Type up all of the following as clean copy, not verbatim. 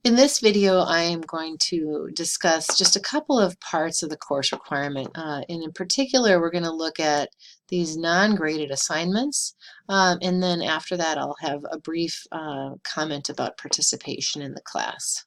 In this video, I am going to discuss just a couple of parts of the course requirement. And in particular, we're going to look at these non-graded assignments. And then after that, I'll have a brief comment about participation in the class.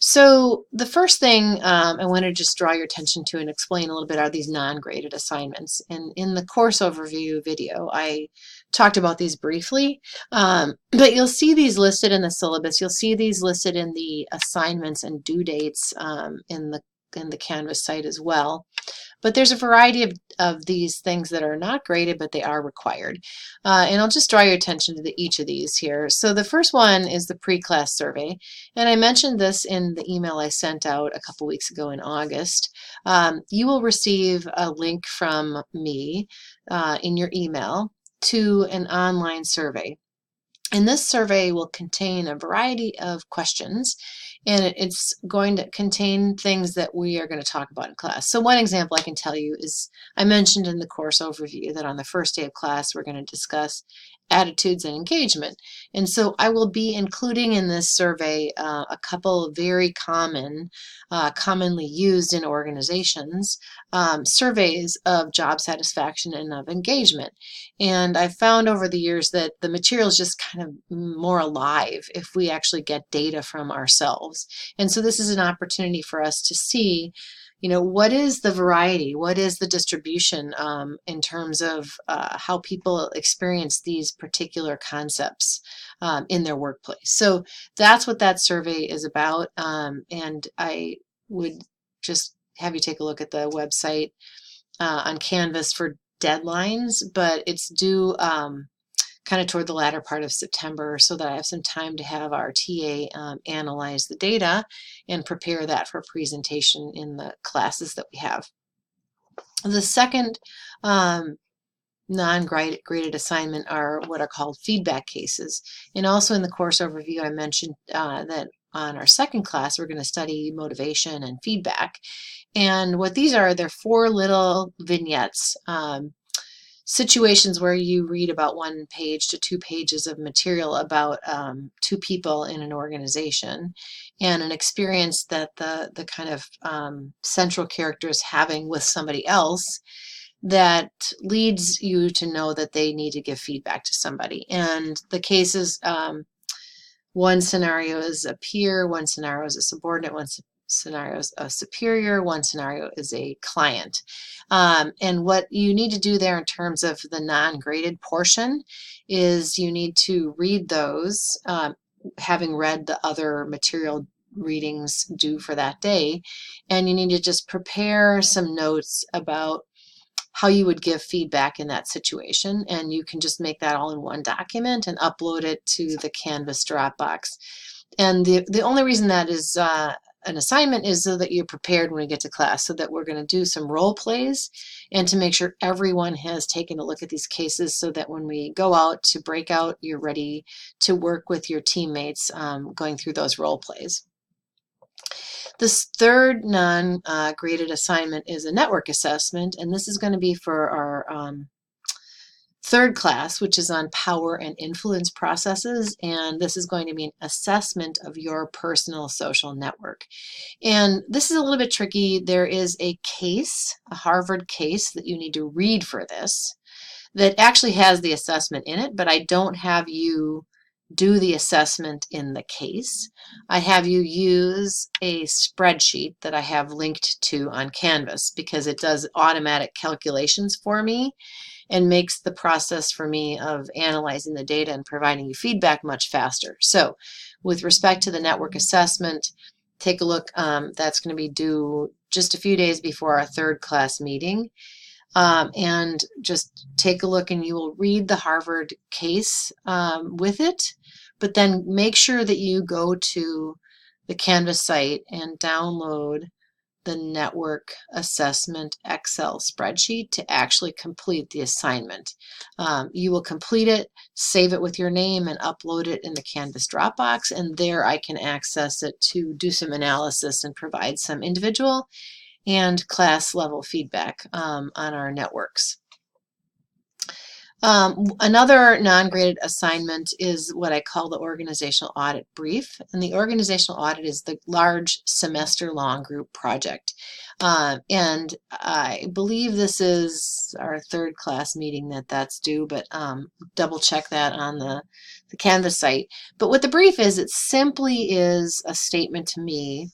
So the first thing I want to just draw your attention to and explain a little bit are these non-graded assignments. And in the course overview video, I talked about these briefly, but you'll see these listed in the syllabus. You'll see these listed in the assignments and due dates in the Canvas site as well. But there's a variety of these things that are not graded, but they are required. And I'll just draw your attention to each of these here. So the first one is the pre-class survey. And I mentioned this in the email I sent out a couple weeks ago in August. You will receive a link from me in your email to an online survey. And this survey will contain a variety of questions, and it's going to contain things that we are going to talk about in class. So one example I can tell you is I mentioned in the course overview that on the first day of class we're going to discuss attitudes and engagement. And so I will be including in this survey a couple of very commonly used in organizations surveys of job satisfaction and of engagement. And I've found over the years that the material is just kind of more alive if we actually get data from ourselves. And so this is an opportunity for us to see, what is the variety? What is the distribution in terms of how people experience these particular concepts in their workplace? So that's what that survey is about. And I would just have you take a look at the website on Canvas for deadlines, but it's due kind of toward the latter part of September so that I have some time to have our TA analyze the data and prepare that for presentation in the classes that we have. The second non-graded assignment are what are called feedback cases. And also in the course overview, I mentioned that on our second class, we're going to study motivation and feedback. And what these are, they're 4 little vignettes, situations where you read about 1 page to 2 pages of material about 2 people in an organization and an experience that the kind of central character is having with somebody else that leads you to know that they need to give feedback to somebody. And the cases, one scenario is a peer, one scenario is a subordinate, one scenario is a superior, one scenario is a client. And what you need to do there in terms of the non-graded portion is you need to read those, having read the other material readings due for that day, and you need to just prepare some notes about how you would give feedback in that situation, and you can just make that all in one document and upload it to the Canvas Dropbox. And the only reason that is an assignment is so that you're prepared when we get to class, so that we're going to do some role plays and to make sure everyone has taken a look at these cases so that when we go out to breakout, you're ready to work with your teammates going through those role plays. This third non-graded assignment is a network assessment, and this is going to be for our third class, which is on power and influence processes, and this is going to be an assessment of your personal social network. And this is a little bit tricky. There is a case, a Harvard case, that you need to read for this that actually has the assessment in it, but I don't have you do the assessment in the case. I have you use a spreadsheet that I have linked to on Canvas because it does automatic calculations for me and makes the process for me of analyzing the data and providing you feedback much faster. So with respect to the network assessment, take a look. That's going to be due just a few days before our third class meeting. And just take a look and you will read the Harvard case with it, but then make sure that you go to the Canvas site and download the network assessment Excel spreadsheet to actually complete the assignment. You will complete it, save it with your name, and upload it in the Canvas Dropbox, and there I can access it to do some analysis and provide some individual and class level feedback on our networks. Another non-graded assignment is what I call the organizational audit brief. And the organizational audit is the large semester-long group project. And I believe this is our third class meeting that's due, but double check that on the Canvas site. But what the brief is, it simply is a statement to me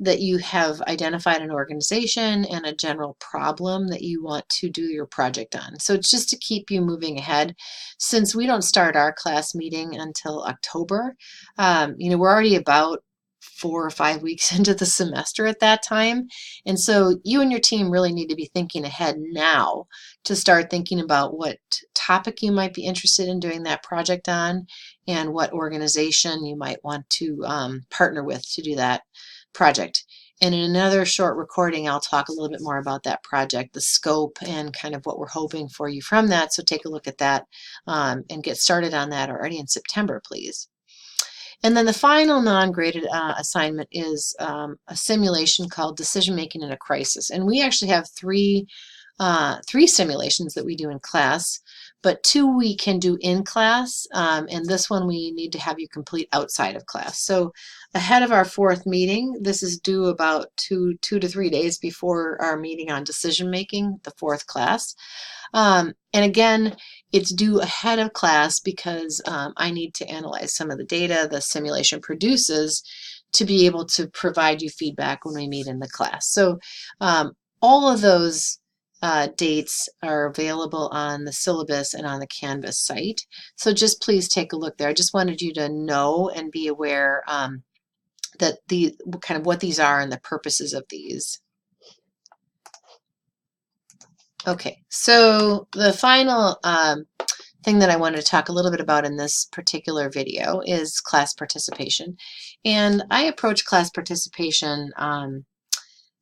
that you have identified an organization and a general problem that you want to do your project on. So it's just to keep you moving ahead. Since we don't start our class meeting until October, we're already about 4 or 5 weeks into the semester at that time. And so you and your team really need to be thinking ahead now to start thinking about what topic you might be interested in doing that project on and what organization you might want to partner with to do that project. And in another short recording, I'll talk a little bit more about that project, the scope, and kind of what we're hoping for you from that. So take a look at that and get started on that already in September, please. And then the final non-graded assignment is a simulation called Decision Making in a Crisis. And we actually have three simulations that we do in class, but 2 we can do in class, and this one we need to have you complete outside of class. So ahead of our fourth meeting, this is due about 2 to 3 days before our meeting on decision making, the fourth class. And again, it's due ahead of class because I need to analyze some of the data the simulation produces to be able to provide you feedback when we meet in the class. So all of those dates are available on the syllabus and on the Canvas site. So just please take a look there. I just wanted you to know and be aware that the kind of what these are and the purposes of these. Okay, so the final thing that I wanted to talk a little bit about in this particular video is class participation. And I approach class participation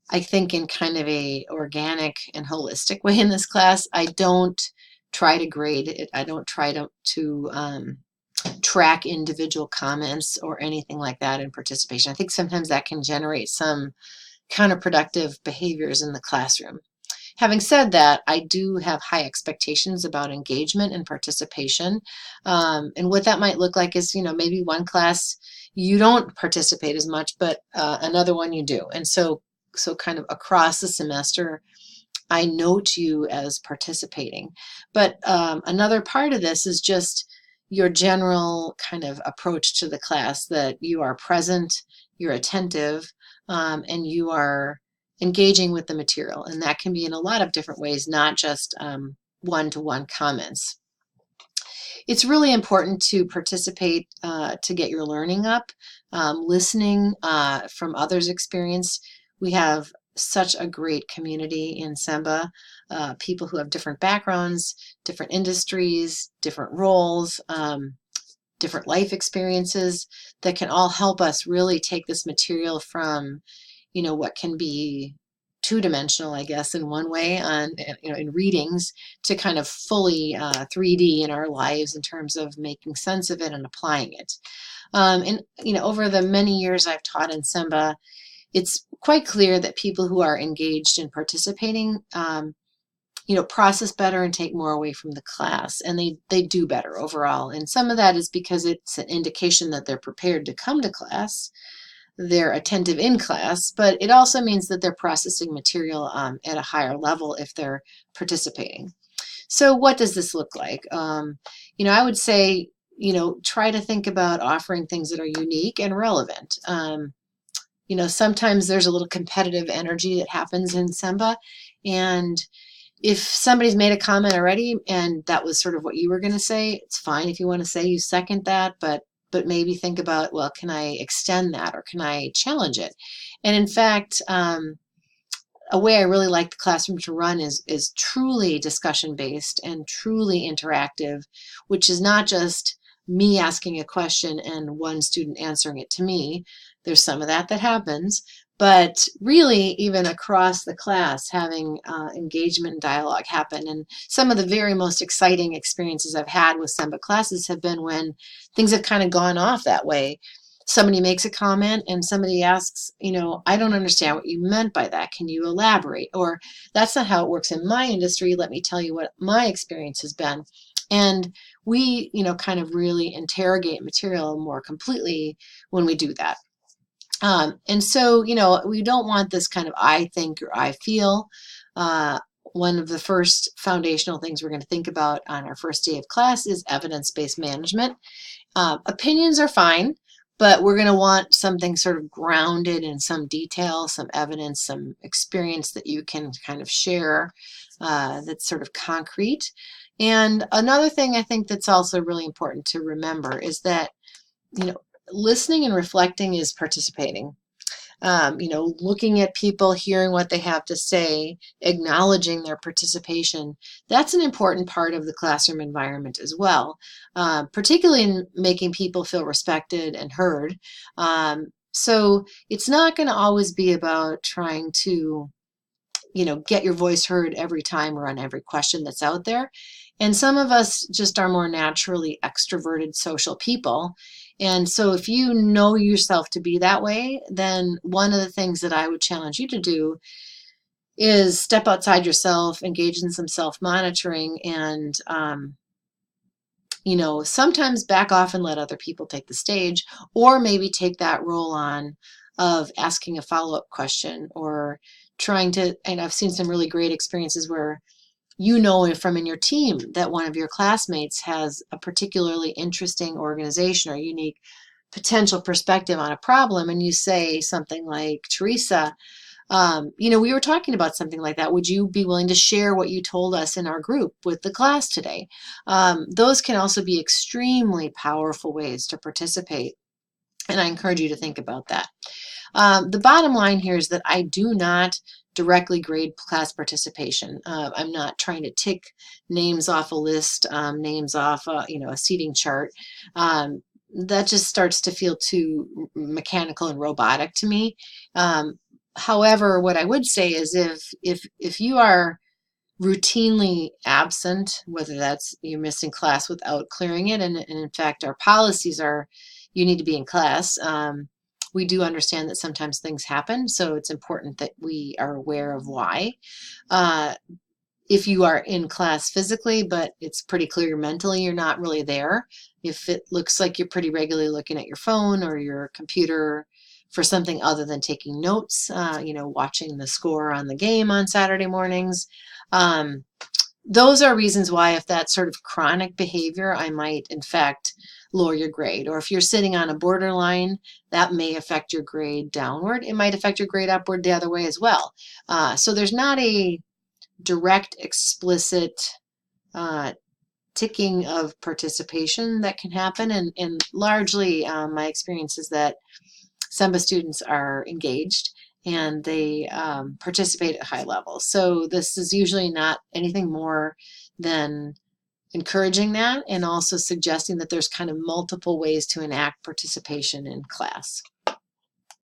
I think in kind of a organic and holistic way in this class. I don't try to grade it. I don't try to track individual comments or anything like that in participation. I think sometimes that can generate some counterproductive behaviors in the classroom. Having said that, I do have high expectations about engagement and participation. And what that might look like is, maybe one class you don't participate as much, but another one you do. And so kind of across the semester, I note you as participating. But another part of this is just your general kind of approach to the class, that you are present, you're attentive, and you are engaging with the material. And that can be in a lot of different ways, not just one-to-one comments. It's really important to participate to get your learning up, listening from others' experience. We have such a great community in SEMBA, people who have different backgrounds, different industries, different roles, different life experiences that can all help us really take this material from, what can be two-dimensional, I guess, in one way in readings to kind of fully 3D in our lives in terms of making sense of it and applying it. And over the many years I've taught in SEMBA, it's quite clear that people who are engaged in participating, process better and take more away from the class, and they do better overall. And some of that is because it's an indication that they're prepared to come to class, they're attentive in class, but it also means that they're processing material at a higher level if they're participating. So what does this look like? I would say, try to think about offering things that are unique and relevant. Sometimes there's a little competitive energy that happens in SEMBA, and if somebody's made a comment already and that was sort of what you were going to say, it's fine if you want to say you second that, but maybe think about, well, can I extend that or can I challenge it? And in fact, a way I really like the classroom to run is truly discussion-based and truly interactive, which is not just me asking a question and one student answering it to me. There's some of that happens, but really even across the class having engagement and dialogue happen. And some of the very most exciting experiences I've had with SEMBA classes have been when things have kind of gone off that way. somebody makes a comment and somebody asks, I don't understand what you meant by that. Can you elaborate? Or that's not how it works in my industry. Let me tell you what my experience has been. And we, kind of really interrogate material more completely when we do that. And so, we don't want this kind of I think or I feel. Uh, One of the first foundational things we're going to think about on our first day of class is evidence-based management. Opinions are fine, but we're going to want something sort of grounded in some detail, some evidence, some experience that you can kind of share that's sort of concrete. And another thing I think that's also really important to remember is that, listening and reflecting is participating. Looking at people, hearing what they have to say, acknowledging their participation, that's an important part of the classroom environment as well, particularly in making people feel respected and heard. So it's not going to always be about trying to get your voice heard every time or on every question that's out there. And some of us just are more naturally extroverted social people. And so if you know yourself to be that way, then one of the things that I would challenge you to do is step outside yourself, engage in some self-monitoring, and sometimes back off and let other people take the stage, or maybe take that role on of asking a follow-up question or trying to, and I've seen some really great experiences where from in your team that one of your classmates has a particularly interesting organization or unique potential perspective on a problem, and you say something like, Teresa, we were talking about something like that. Would you be willing to share what you told us in our group with the class today? Those can also be extremely powerful ways to participate, and I encourage you to think about that. The bottom line here is that I do not directly grade class participation. I'm not trying to tick names off a list, names off a seating chart. That just starts to feel too mechanical and robotic to me. However, what I would say is if you are routinely absent, whether that's you're missing class without clearing it, and in fact our policies are you need to be in class. We do understand that sometimes things happen, so it's important that we are aware of why. If you are in class physically, but it's pretty clear mentally you're not really there, if it looks like you're pretty regularly looking at your phone or your computer for something other than taking notes, watching the score on the game on Saturday mornings, those are reasons why, if that's sort of chronic behavior, I might in fact lower your grade. Or if you're sitting on a borderline, that may affect your grade downward. It might affect your grade upward the other way as well. So there's not a direct, explicit ticking of participation that can happen. And largely my experience is that Semba students are engaged and they participate at high levels. So this is usually not anything more than encouraging that and also suggesting that there's kind of multiple ways to enact participation in class.